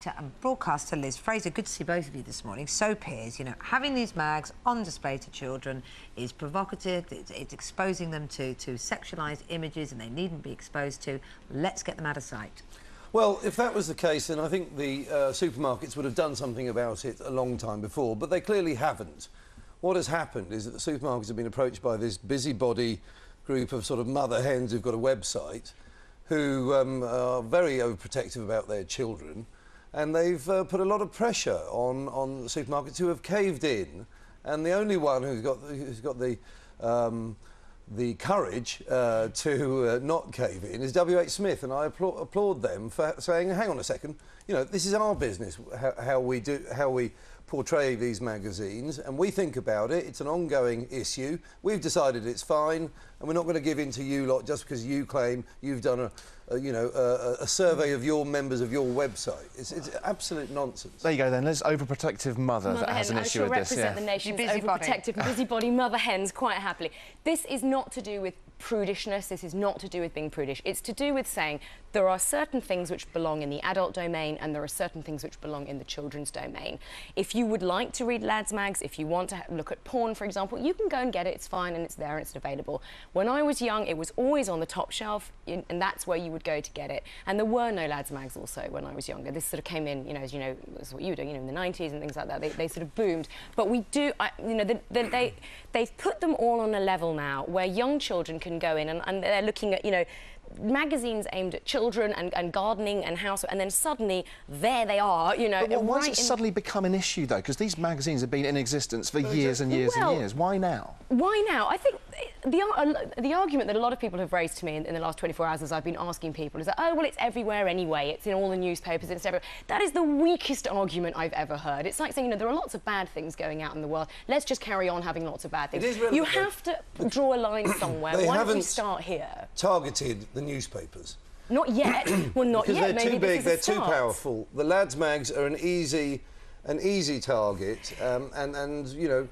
And broadcaster Liz Fraser, good to see both of you this morning. So Piers, you know, having these mags on display to children is provocative, it's exposing them to sexualised images and they needn't be exposed to. Let's get them out of sight. Well, if that was the case, then I think the supermarkets would have done something about it a long time before, but they clearly haven't. What has happened is that the supermarkets have been approached by this busybody group of sort of mother hens who've got a website, who are very overprotective about their children, and they've put a lot of pressure on the supermarkets who have caved in, and the only one who's got the courage to not cave in is WH Smith, and I applaud them for saying, hang on a second, you know, this is our business, how we portray these magazines, and we think about it. It's an ongoing issue. We've decided it's fine, and we're not going to give in to you lot just because you claim you've done a survey of your members of your website. It's absolute nonsense. There you go then. There's overprotective mother that has an issue with this. Represent the nation's overprotective busybody mother hens quite happily. This is not to do with prudishness. This is not to do with being prudish. It's to do with saying there are certain things which belong in the adult domain and there are certain things which belong in the children's domain. If you would like to read lads mags, if you want to look at porn, for example, you can go and get it. It's fine and it's there and it's available. When I was young, it was always on the top shelf, and that's where you would go to get it. And there were no lads mags also when I was younger. This sort of came in, you know, as you know, that's what you were doing, you know, in the 90s and things like that. They sort of boomed. But we do, you know, they've put them all on a level now where young children can go in and they're looking at, you know, magazines aimed at children and gardening and house, and then suddenly there they are, you know. But why has it suddenly become an issue though? Because these magazines have been in existence for years and years and years. Why now? Why now? I think the argument that a lot of people have raised to me in the last 24 hours as I've been asking people is that, oh, well, it's everywhere anyway, it's in all the newspapers, it's everywhere. That is the weakest argument I've ever heard. It's like saying, you know, there are lots of bad things going out in the world, let's just carry on having lots of bad things. You have to draw a line somewhere. Why don't we start here? Targeted the newspapers. Not yet. Well, not yet. Because they're too big, they're too powerful. The lads mags are an easy target, and you know.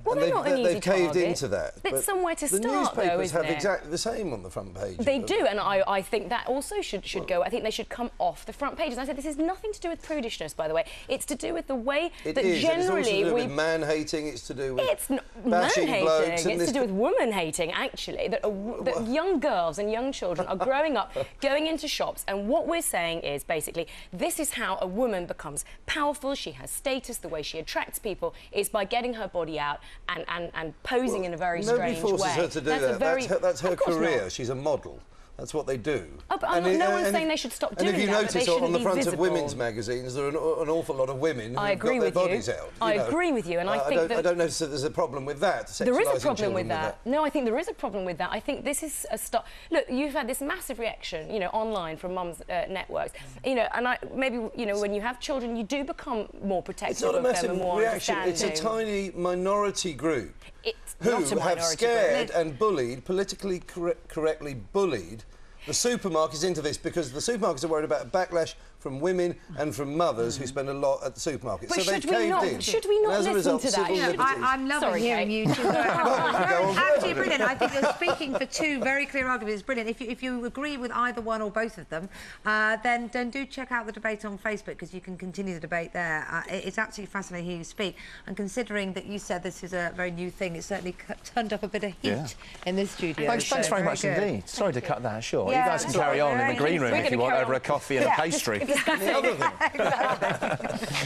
Well, and they've caved into that. It's somewhere to start, though, isn't it? The newspapers have exactly the same on the front page. They do, and I think that also should go. I think they should come off the front pages. I said this is nothing to do with prudishness, by the way. It's to do with the way that generally it's also to do with man-hating. It's to do with bashing blokes. It's to do with woman-hating, actually. That young girls and young children are growing up, going into shops, and what we're saying is basically this is how a woman becomes powerful. She has status. The way she attracts people is by getting her body out and posing in a very strange way. Nobody forces her to do that. That's her career. She's a model. That's what they do. Oh, but no one's saying they should stop doing that. And if you notice on the front of women's magazines, there are an awful lot of women who've got their bodies out. I agree with you, and I think that... I don't notice that there's a problem with that. There is a problem with that. No, I think there is a problem with that. I think this is a start. Look, you've had this massive reaction, you know, online from mums' networks, you know, and maybe, you know, when you have children, you do become more protective of them and more understanding. It's a tiny minority group who have scared and bullied, politically correctly bullied, the supermarkets into this, because the supermarkets are worried about a backlash from women and from mothers who spend a lot at the supermarkets. But so they've caved in. Should we not listen to that? You know, I'm loving hearing you two. Absolutely brilliant. I think they're speaking for two very clear arguments. It's brilliant. If you agree with either one or both of them, then do check out the debate on Facebook, because you can continue the debate there. It's absolutely fascinating to hear you speak. And considering that you said this is a very new thing, it's certainly turned up a bit of heat in this studio. Thanks very much indeed. Sorry to cut that short. You guys can carry on in the green room if you want, over a coffee and a pastry. Discuss it. The other thing.